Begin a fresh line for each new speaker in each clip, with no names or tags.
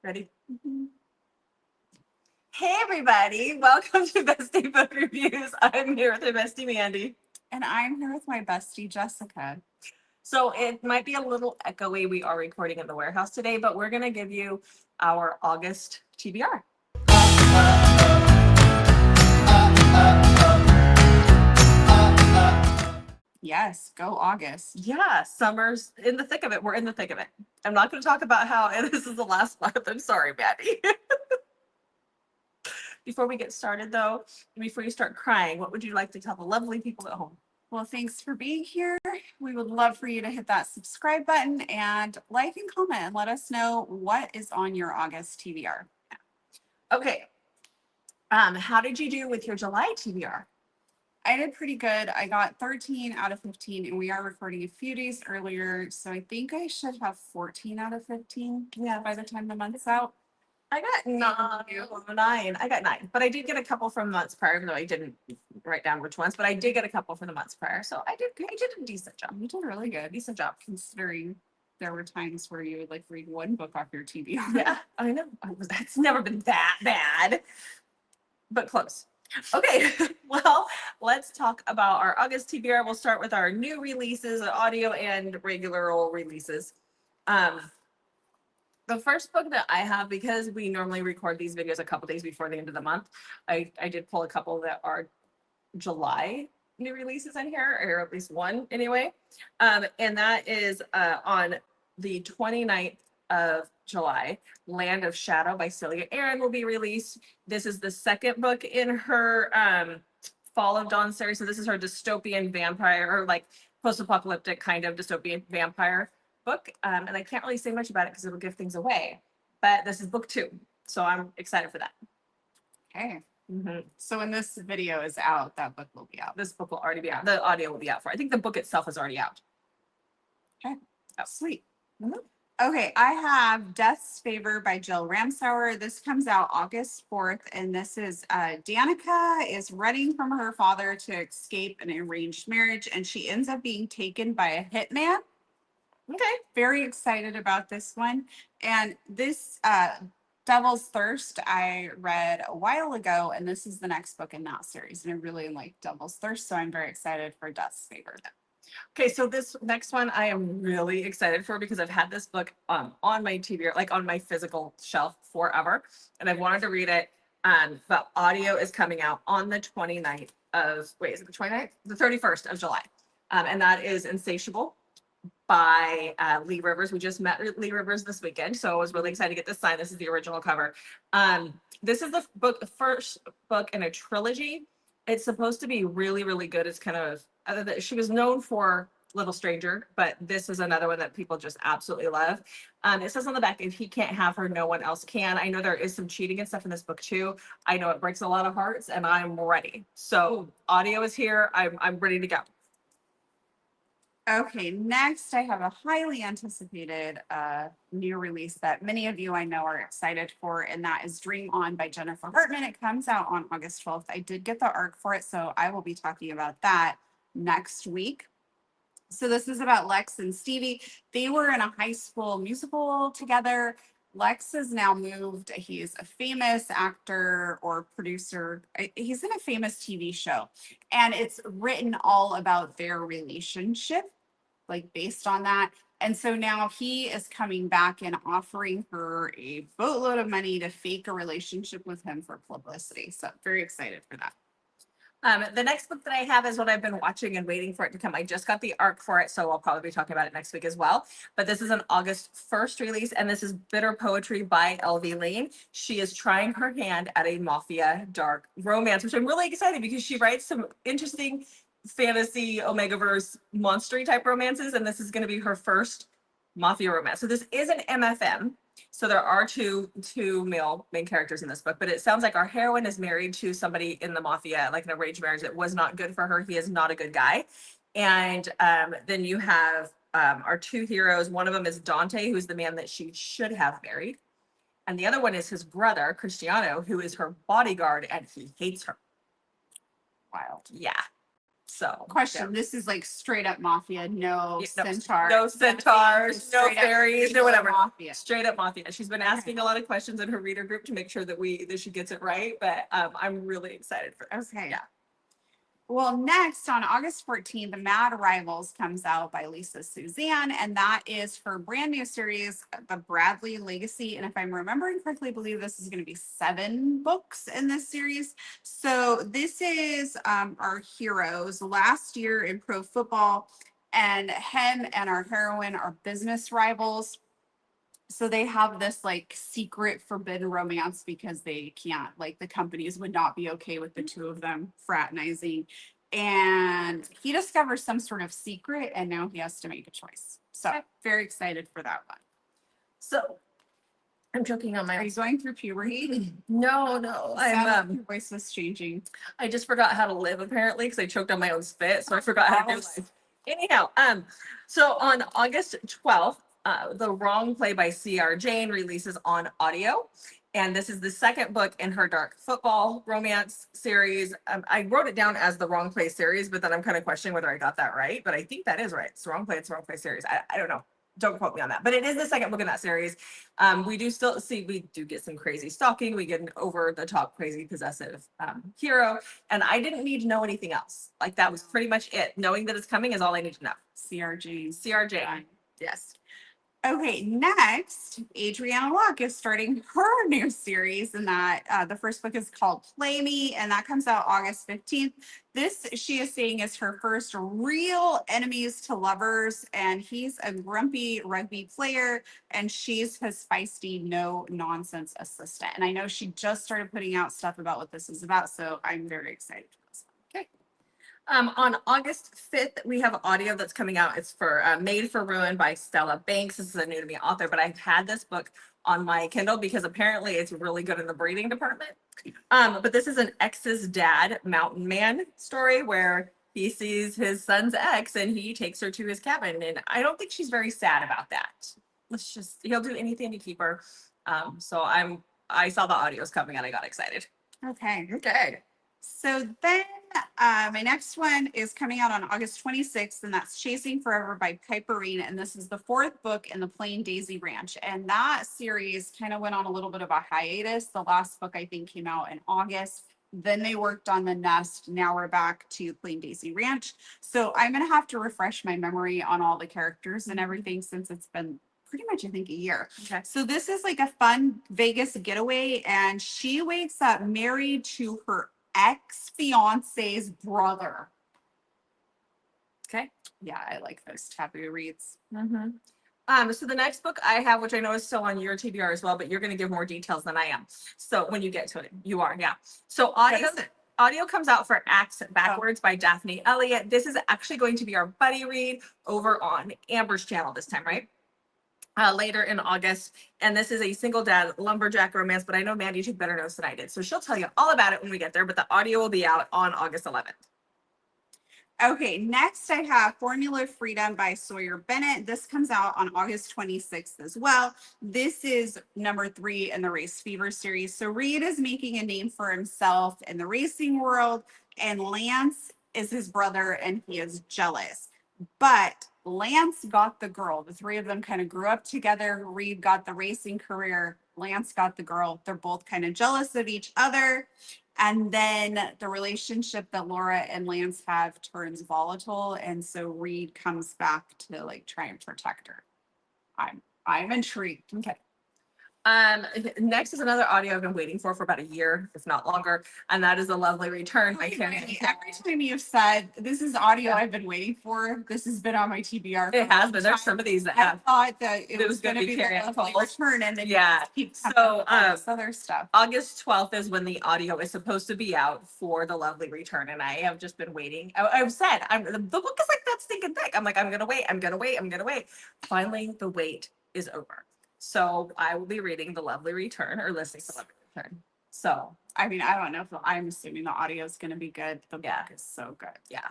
Ready? Hey everybody, welcome to Bestie Book Reviews. I'm here with my bestie Mandy.
And I'm here with my bestie, Jessica.
So it might be a little echoey. We are recording in the warehouse today, but we're going to give you our August TBR.
Yes, go August.
Yeah, summer's in the thick of it. We're in the thick of it. I'm not going to talk about how this is the last month. I'm sorry, Mandy. Before we get started, though, before you start crying, what would you like to tell the lovely people at home?
Well, thanks for being here. We would love for you to hit that subscribe button and like and comment and let us know what is on your August TBR.
Okay. How did you do with your July TBR?
I did pretty good. I got 13 out of 15, and we are recording a few days earlier. So I think I should have 14 out of 15 by the time the month's out.
I got nine. I got 9, but I did get a couple from months prior, even though I didn't write down which ones, but I did get a couple from the months prior. So I did a decent job.
You did really good.
Decent job.
Considering there were times where you would like read one book off your TBR.
Yeah, I know. It's never been that bad, but close. Okay, well, let's talk about our August TBR. We'll start with our new releases, audio and regular old releases. The first book that I have, because we normally record these videos a couple days before the end of the month, I did pull a couple that are July new releases in here, or at least one anyway. And that is on the 29th of July, Land of Shadow by Celia Aaron will be released. This is the second book in her Fall of Dawn series. So this is her dystopian vampire, or like post-apocalyptic kind of dystopian vampire book. And I can't really say much about it because it'll give things away. But this is book 2. So I'm excited for that.
Okay. Mm-hmm. So when this video is out, that book will be out.
This book will already be out. The audio will be out for. I think the book itself is already out.
Okay. Oh, sweet. Mm-hmm. Okay, I have Death's Favor by Jill Ramsauer. This comes out August 4th, and this is Danica is running from her father to escape an arranged marriage, and she ends up being taken by a hitman. Okay, very excited about this one. And this Devil's Thirst I read a while ago, and this is the next book in that series, and I really like Devil's Thirst, so I'm very excited for Death's Favor.
Okay, so this next one I am really excited for because I've had this book on my TBR, like on my physical shelf forever, and I've wanted to read it. But audio is coming out on the 29th of, wait, is it the 29th? The 31st of July. And that is Insatiable by Lee Rivers. We just met Lee Rivers this weekend, so I was really excited to get this signed. This is the original cover. This is the first book in a trilogy. It's supposed to be really, really good. It's kind of, she was known for Little Stranger, but this is another one that people just absolutely love. It says on the back, if he can't have her, no one else can. I know there is some cheating and stuff in this book too. I know it breaks a lot of hearts, and I'm ready. So audio is here. I'm ready to go.
Okay, next I have a highly anticipated new release that many of you I know are excited for, and that is Dream On by Jennifer Hartman. It comes out on August 12th. I did get the arc for it, so I will be talking about that next week. So this is about Lex and Stevie. They were in a high school musical together. Lex has now moved. He's a famous actor or producer. He's in a famous TV show, and it's written all about their relationship, like based on that. And so now he is coming back and offering her a boatload of money to fake a relationship with him for publicity. So very excited for that.
The next book that I have is what I've been watching and waiting for it to come. I just got the arc for it, so I'll probably be talking about it next week as well. But this is an August 1st release, and this is Bitter Poetry by L.V. Lane. She is trying her hand at a mafia dark romance, which I'm really excited because she writes some interesting fantasy Omegaverse monstery type romances, and this is going to be her first mafia romance. So this is an MFM. So there are two male main characters in this book, but it sounds like our heroine is married to somebody in the mafia, like an arranged marriage that was not good for her. He is not a good guy. And then you have our two heroes. One of them is Dante, who's the man that she should have married. And the other one is his brother, Cristiano, who is her bodyguard, and he hates her.
Wild.
Yeah. So
Question, this is like straight up mafia, no centaurs.
no centaurs, no
Straight up
fairies, no
pure
whatever.
Mafia.
Straight up mafia. She's been asking a lot of questions in her reader group to make sure that she gets it right. But I'm really excited for this.
Okay.
Yeah.
Well, next on August 14th, Mad Rivals comes out by Lisa Suzanne, and that is her brand new series, The Bradley Legacy. And if I'm remembering correctly, I believe this is going to be 7 books in this series. So this is our heroes last year in pro football, and him and our heroine are business rivals. So they have this like secret forbidden romance because they can't, like the companies would not be okay with the two of them fraternizing. And he discovers some sort of secret and now he has to make a choice. So very excited for that one.
So I'm joking on my
Are you going through puberty?
No, I'm
your voice was changing.
I just forgot how to live apparently because I choked on my own spit. So I forgot how to do life. Anyhow, so on August 12th, The Wrong Play by C.R. Jane releases on audio. And this is the second book in her dark football romance series. I wrote it down as the Wrong Play series, but then I'm kind of questioning whether I got that right. But I think that is right. It's the Wrong Play, it's the Wrong Play series. I don't know. Don't quote me on that. But it is the second book in that series. We do get some crazy stalking. We get an over the top, crazy, possessive hero. And I didn't need to know anything else. Like that was pretty much it. Knowing that it's coming is all I need to know.
CRJ.
CRJ. Yes.
Okay, next, Adriana Locke is starting her new series, and that the first book is called Play Me, and that comes out August 15th. This, she is saying, is her first real enemies to lovers, and he's a grumpy rugby player, and she's his feisty, no-nonsense assistant. And I know she just started putting out stuff about what this is about, so I'm very excited for this one.
Okay. On August 5th, we have audio that's coming out. It's for Made for Ruin by Stella Banks. This is a new to me author, but I've had this book on my Kindle because apparently it's really good in the breeding department. But this is an ex's dad, mountain man story where he sees his son's ex and he takes her to his cabin. And I don't think she's very sad about that. He'll do anything to keep her. So I saw the audios coming and I got excited.
Okay.
Okay.
So then my next one is coming out on August 26th, and that's Chasing Forever by Piperine. And this is the 4th book in the Plain Daisy Ranch. And that series kind of went on a little bit of a hiatus. The last book, I think, came out in August. Then they worked on The Nest. Now we're back to Plain Daisy Ranch. So I'm going to have to refresh my memory on all the characters and everything since it's been pretty much, I think, a year.
Okay.
So this is like a fun Vegas getaway. And she wakes up married to her ex-fiance's brother.
Okay.
Yeah, I like those taboo reads.
So the next book I have, which I know is still on your TBR as well, but you're going to give more details than I am. So when you get to it, you are, yeah. So audio comes out for Axe Backwards by Daphne Elliott. This is actually going to be our buddy read over on Amber's channel this time, right? Later in August. And this is a single dad lumberjack romance, but I know Mandy took better notes than I did. So she'll tell you all about it when we get there, but the audio will be out on August 11th.
Okay, next I have Formula Freedom by Sawyer Bennett. This comes out on August 26th as well. This is number 3 in the Race Fever series. So Reed is making a name for himself in the racing world, and Lance is his brother, and he is jealous. But Lance got the girl. The 3 of them kind of grew up together. Reed got the racing career. Lance got the girl. They're both kind of jealous of each other. And then the relationship that Laura and Lance have turns volatile. And so Reed comes back to like try and protect her. I'm intrigued. Okay.
Next is another audio I've been waiting for about a year, if not longer, and that is A Lovely Return by Karen.
Every time you've said this is audio I've been waiting for, this has been on my TBR.
It has been. There's some of these that have.
I thought that it was going to be the
Karen
Lovely Return, and then
yeah.
Keep so other stuff.
August 12th is when the audio is supposed to be out for The Lovely Return, and I have just been waiting. I've said the book is like that stinking thick. I'm like, I'm gonna wait. Finally, the wait is over. So I will be reading The Lovely Return or listening to The Lovely Return. So
I mean, I don't know if I'm assuming the audio is going to be good. The book is so good.
Yeah.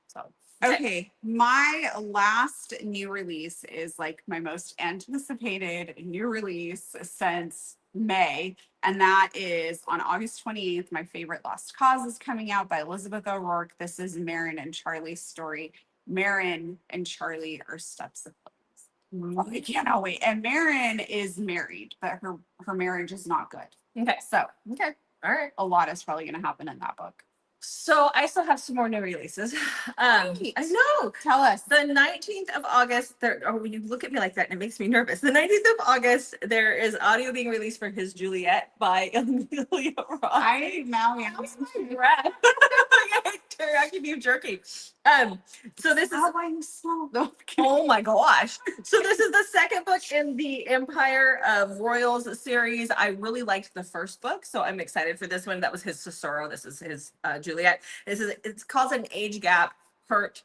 So
okay, my last new release is like my most anticipated new release since May. And that is on August 28th. My Favorite Lost Cause is coming out by Elizabeth O'Rourke. This is Marin and Charlie's story. Marin and Charlie are stepsiblings. Oh, I cannot wait. And Marin is married, but her marriage is not good.
Okay.
So
Okay. All right.
a lot is probably going to happen in that book.
So I still have some more new releases.
Right.
I know.
Tell us.
The 19th of August, when you look at me like that, and it makes me nervous. The 19th of August, there is audio being released for his Juliet by Amelia Ross.
Now
How's my breath? I can be jerky. So this is
I'm so
oh my gosh. So this is the second book in the Empire of Royals series. I really liked the first book, so I'm excited for this one. That was his Cicero. This is his Juliet. It's called an age gap hurt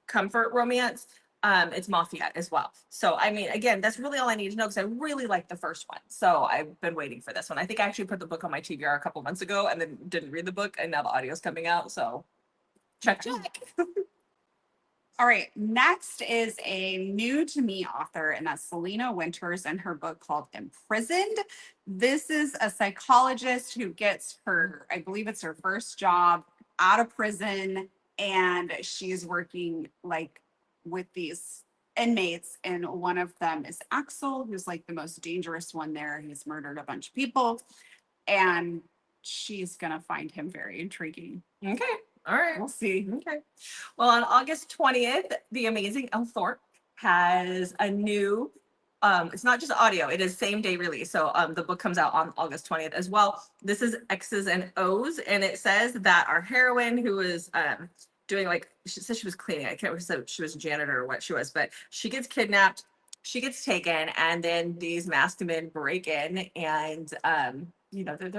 comfort romance. It's mafia as well. So I mean, again, that's really all I need to know because I really liked the first one. So I've been waiting for this one. I think I actually put the book on my TBR a couple months ago and then didn't read the book, and now the audio's coming out. So check.
All right, next is a new to me author, and that's Selena Winters and her book called Imprisoned. This is a psychologist who gets her, I believe it's her first job out of prison, and she's working like with these inmates, and one of them is Axel, who's like the most dangerous one there. He's murdered a bunch of people, and she's gonna find him very intriguing.
Okay. All right.
We'll see.
Okay. Well, on August 20th, the Amazing Elor has a new, it's not just audio, it is same day release. So the book comes out on August 20th as well. This is X's and O's, and it says that our heroine, who is doing like, she said she was cleaning. I can't remember if she was a janitor or what she was, but she gets kidnapped, she gets taken, and then these masked men break in and you know, they're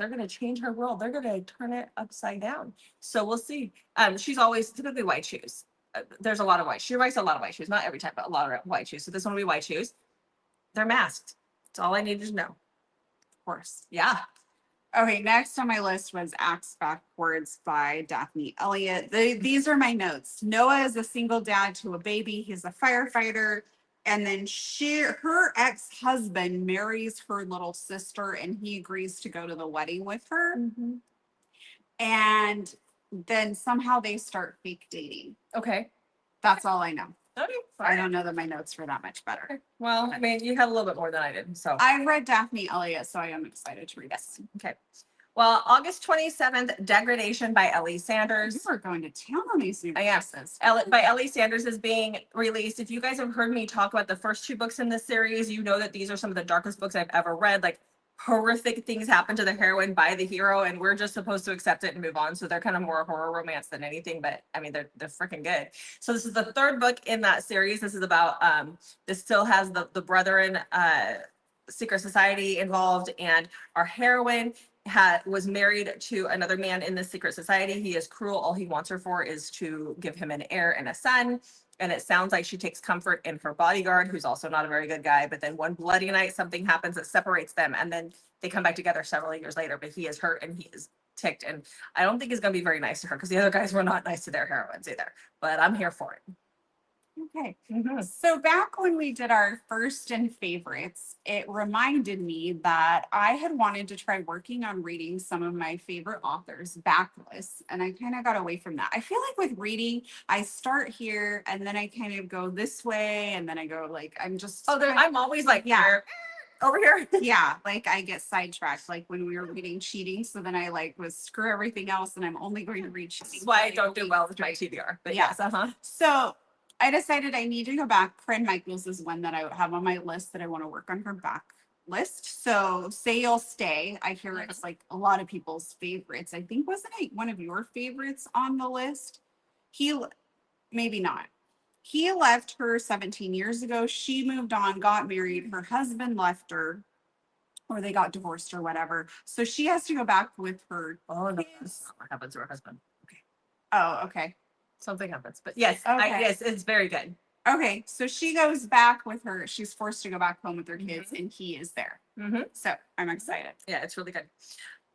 gonna change her world. They're gonna turn it upside down. So we'll see. She's always typically white shoes. There's a lot of white. She writes a lot of white shoes, not every time, but a lot of white shoes. So this one will be white shoes. They're masked. That's all I needed to know.
Of course.
Yeah.
Okay, next on my list was Axe Backwards by Daphne Elliott. These are my notes. Noah is a single dad to a baby. He's a firefighter. And then her ex-husband marries her little sister, and he agrees to go to the wedding with her.
Mm-hmm.
And then somehow they start fake dating.
Okay.
That's all I know.
Okay.
I don't know that my notes were that much better.
Okay. Well, I mean, you had a little bit more than I did. So
I read Daphne Elliott, so I am excited to read this.
Okay. Well, August 27th, Degradation by Ellie Sanders.
You are going to town on these new
releases. By Ellie Sanders is being released. If you guys have heard me talk about the first two books in this series, you know that these are some of the darkest books I've ever read. Like horrific things happen to the heroine by the hero, and we're just supposed to accept it and move on. So they're kind of more horror romance than anything, but I mean, they're freaking good. So this is the third book in that series. This is about, this still has the Brethren secret society involved, and our heroine was married to another man in the secret society. He is cruel. All he wants her for is to give him an heir and a son. And it sounds like she takes comfort in her bodyguard, who's also not a very good guy. But then one bloody night, something happens that separates them. And then they come back together several years later, but he is hurt and he is ticked. And I don't think he's going to be very nice to her because the other guys were not nice to their heroines either. But I'm here for it.
Okay.
Mm-hmm.
So back when we did our first and favorites, it reminded me that I had wanted to try working on reading some of my favorite authors' backlists, and I kind of got away from that. I feel like with reading, I start here and then I kind of go this way, and then I go like,
I'm always like, yeah, over here.
Yeah, like I get sidetracked, like when we were reading Cheating. So then I like was screw everything else, and I'm only going to read Cheating.
That's why I don't do well with my TBR. But
yeah.
Yes,
So I decided I need to go back. Fred Michaels is one that I have on my list that I want to work on her back list. So Say You'll Stay. I hear it's like a lot of people's favorites. I think, wasn't it one of your favorites on the list? Maybe not. He left her 17 years ago. She moved on, got married. Her husband left her, or they got divorced or whatever. So she has to go back with her.
Oh, no, that's not what happens to her husband. Okay.
Oh, okay.
Something happens, but yes,
Okay.
yes, it's very good.
Okay, so she goes back with her. She's forced to go back home with her kids, and he is there.
Mm-hmm.
So I'm excited.
Yeah, it's really good.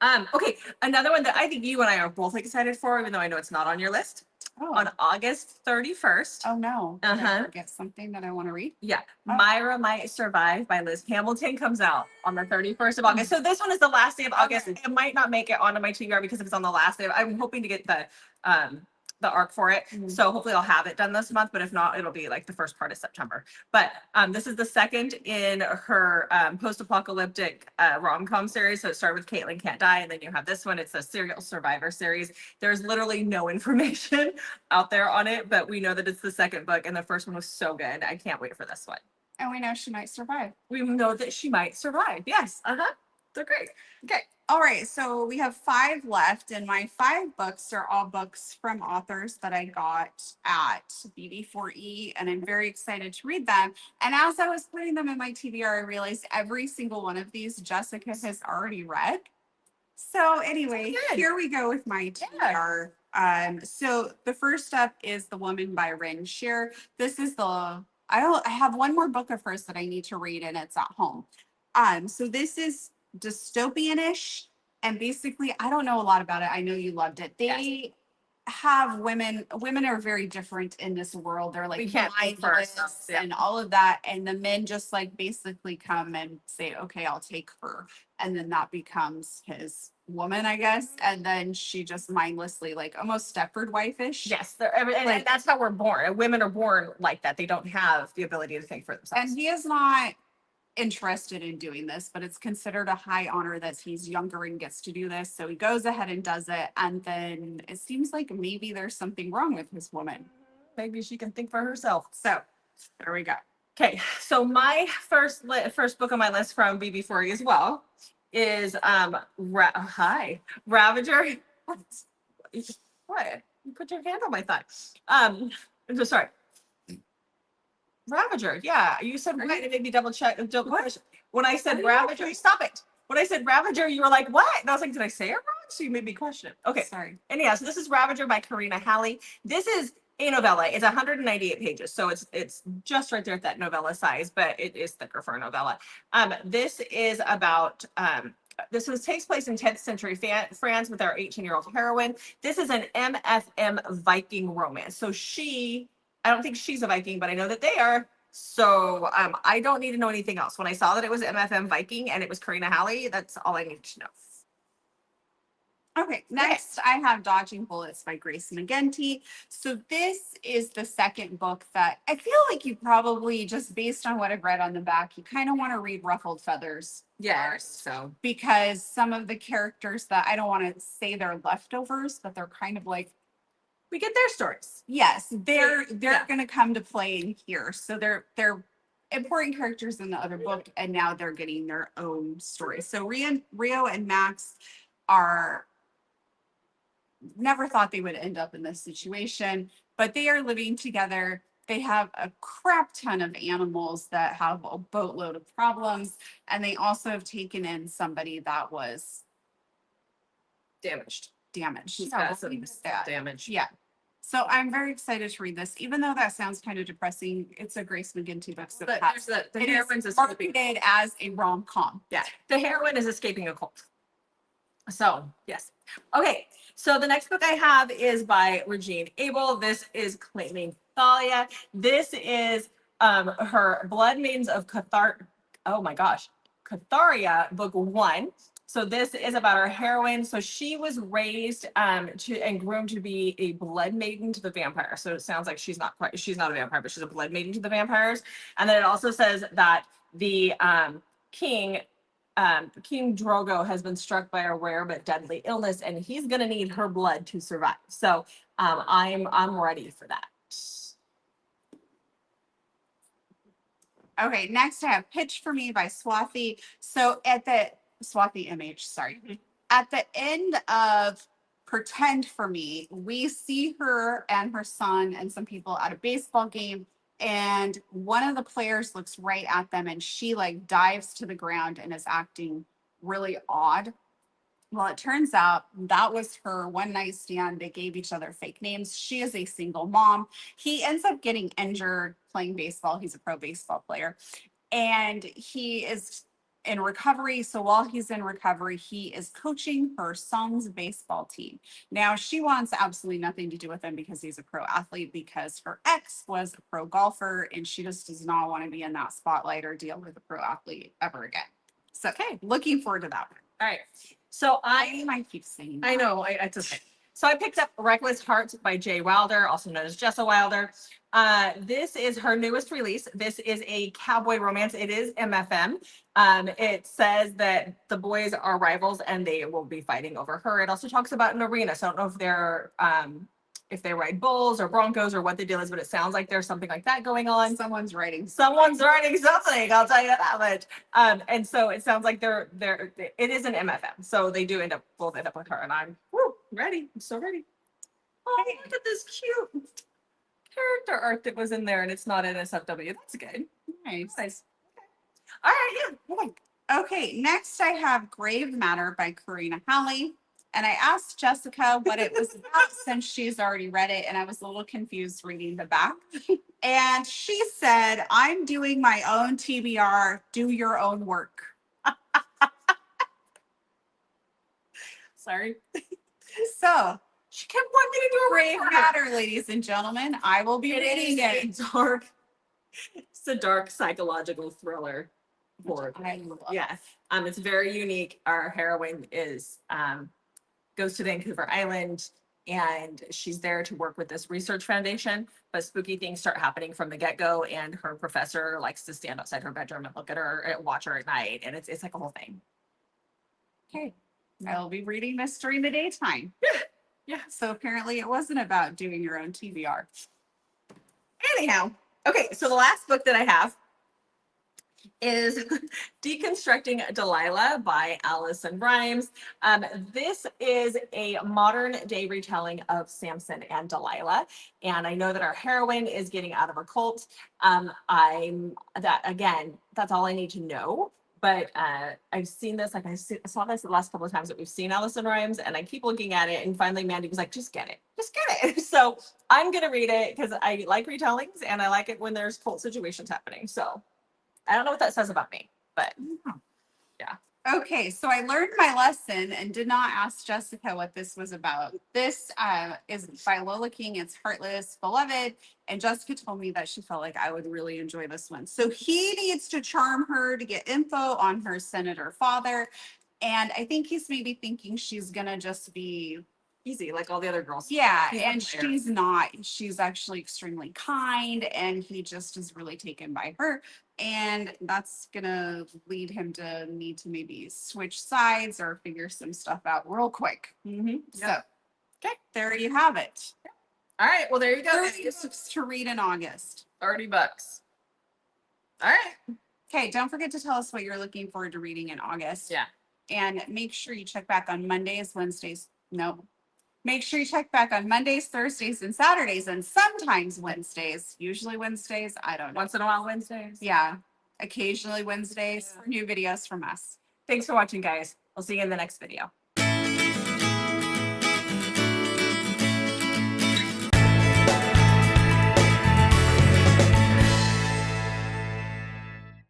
Okay, another one that I think you and I are both excited for, even though I know it's not on your list. On August 31st.
Oh no. Did I
Uh-huh.
forget something that I want to read?
Yeah.
Oh.
Myra Might Survive by Liz Hamilton comes out on the 31st of August. So this one is the last day of August.
Okay.
It might not make it onto my TBR because it's on the last day. I'm hoping to get the arc for it.
Mhm.
So hopefully I'll have it done this month, but if not, it'll be like the first part of September. But this is the second in her post-apocalyptic rom-com series. So it started with Caitlin Can't Die, and then you have this one. It's a serial survivor series. There's literally no information out there on it, but we know that it's the second book, and the first one was so good. I can't wait for this one.
And we know she might survive.
We know that she might survive. Yes. Uh-huh. They're great. Okay.
All right, so we have 5 left, and my 5 books are all books from authors that I got at BD4E, and I'm very excited to read them. And as I was putting them in my TBR, I realized every single one of these Jessica has already read. So anyway, here we go with my TBR. So the first up is The Woman by Rin Shear. This is I have one more book of hers that I need to read, and it's at home. So this is dystopian-ish, and basically I don't know a lot about it. I know you loved it. They have women are very different in this world. They're like
We can't pay for
mindless
ourselves, yeah.
and all of that, and the men just like basically come and say, okay, I'll take her, and then that becomes his woman, I guess. And then she just mindlessly, like almost Stepford wife-ish.
Yes, and that's how we're born. Women are born like that. They don't have the ability to think for themselves.
And he is not interested in doing this, but it's considered a high honor that he's younger and gets to do this. So he goes ahead and does it. And then it seems like maybe there's something wrong with his woman.
Maybe she can think for herself.
So there we go.
Okay, so my first book on my list from BB4E as well is Ravager. What? You put your hand on my thigh. I'm so sorry. Ravager, yeah. You said right. It made me double check. When I said Ravager, stop it. When I said Ravager, you were like, what? And I was like, did I say it wrong? So you made me question it. Okay.
Sorry.
And yeah, so this is Ravager by Karina Halley. This is a novella. It's 198 pages. So it's just right there at that novella size, but it is thicker for a novella. This is about takes place in 10th century France with our 18-year-old heroine. This is an MFM Viking romance. So I don't think she's a Viking, but I know that they are. So I don't need to know anything else. When I saw that it was MFM Viking and it was Karina Halley, that's all I need to know.
Okay, next I have Dodging Bullets by Grace McGinty. So this is the second book that I feel like you probably, just based on what I've read on the back, you kind of want to read Ruffled Feathers.
Yeah, so.
Because some of the characters that, I don't want to say they're leftovers, but they're kind of like,
we get their stories.
Yes, they're going to come to play in here. So they're important characters in the other book, and now they're getting their own story. So Rio and Max never thought they would end up in this situation, but they are living together. They have a crap ton of animals that have a boatload of problems, and they also have taken in somebody that was
damaged.
He's
got some damage.
Yeah. So I'm very excited to read this, even though that sounds kind of depressing. It's a Grace McGinty book. So
but the heroine's
marketed as a rom-com.
Yeah, the heroine is escaping a cult. So yes. Okay, so the next book I have is by Regine Abel. This is Claiming Thalia. This is her Blood Maidens of Catharia, book 1. So this is about our heroine. So she was raised and groomed to be a blood maiden to the vampire. So it sounds like she's not a vampire, but she's a blood maiden to the vampires. And then it also says that the King Drogo has been struck by a rare but deadly illness, and he's gonna need her blood to survive. So I'm ready for that.
Okay, next I have Pitch for Me by Swathi. So Swathi MH, sorry. Mm-hmm. At the end of Pretend for Me, we see her and her son and some people at a baseball game, and one of the players looks right at them, and she like dives to the ground and is acting really odd. Well, it turns out that was her one night stand. They gave each other fake names. She is a single mom. He ends up getting injured playing baseball. He's a pro baseball player. And he is in recovery. So while he's in recovery, he is coaching her son's baseball team. Now, she wants absolutely nothing to do with him because he's a pro athlete, because her ex was a pro golfer and she just does not want to be in that spotlight or deal with a pro athlete ever again. So, okay, looking forward to that one.
All right. So
I might keep saying that.
I know, it's okay. So I picked up Reckless Heart by Jay Wilder, also known as Jessa Wilder. This is her newest release. This is a cowboy romance. It is MFM. It says that the boys are rivals and they will be fighting over her. It also talks about an arena. So I don't know if they ride bulls or broncos or what the deal is, but it sounds like there's something like that going on.
Someone's writing
something. I'll tell you that much. And so it sounds like it is an MFM. So they do both end up with her, and I'm ready. I'm so ready. Oh, look at this cute character art that was in there, and it's not NSFW. That's good.
Nice.
Okay. All right, yeah.
Okay, next I have Grave Matter by Karina Halley. And I asked Jessica what it was about since she's already read it, and I was a little confused reading the back. And she said, I'm doing my own TBR, do your own work.
Sorry.
So,
She kept wanting me to do a
Grave
review.
Matter, ladies and gentlemen, I will be reading it.
It's a dark psychological thriller.
I love it.
Yes. It's very unique. Our heroine goes to Vancouver Island, and she's there to work with this research foundation, but spooky things start happening from the get-go, and her professor likes to stand outside her bedroom and look at her and watch her at night, and it's like a whole thing.
Okay, I will be reading this during the daytime.
Yeah.
So apparently it wasn't about doing your own TBR.
Anyhow, okay, so the last book that I have is Deconstructing Delilah by Allison Rhymes. This is a modern day retelling of Samson and Delilah. And I know that our heroine is getting out of a cult. That's all I need to know. But I've seen this, I saw this the last couple of times that we've seen Allison Rhymes, and I keep looking at it, and finally Mandy was like, just get it. So I'm going to read it because I like retellings, and I like it when there's cult situations happening. So I don't know what that says about me, but yeah.
Okay, so I learned my lesson and did not ask Jessica what this was about. This is by Lola King. It's Heartless Beloved. And Jessica told me that she felt like I would really enjoy this one. So he needs to charm her to get info on her senator father. And I think he's maybe thinking she's going to just be
Easy, like all the other girls.
yeah,
He's
and
a player.
she's not. She's actually extremely kind, and he just is really taken by her. And that's gonna lead him to need to maybe switch sides or figure some stuff out real quick.
Mm-hmm.
So, okay, there you have it.
All right. Well, there you go.
30 books to read in August.
$30. All right.
Okay, don't forget to tell us what you're looking forward to reading in August.
Yeah.
And make sure you check back on Mondays, Wednesdays. No. Make sure you check back on Mondays, Thursdays, and Saturdays, and sometimes Wednesdays. Usually Wednesdays. I don't know.
Once in a while, Wednesdays.
Yeah. Occasionally Wednesdays for new videos from us.
Thanks for watching, guys. We'll see you in the next video.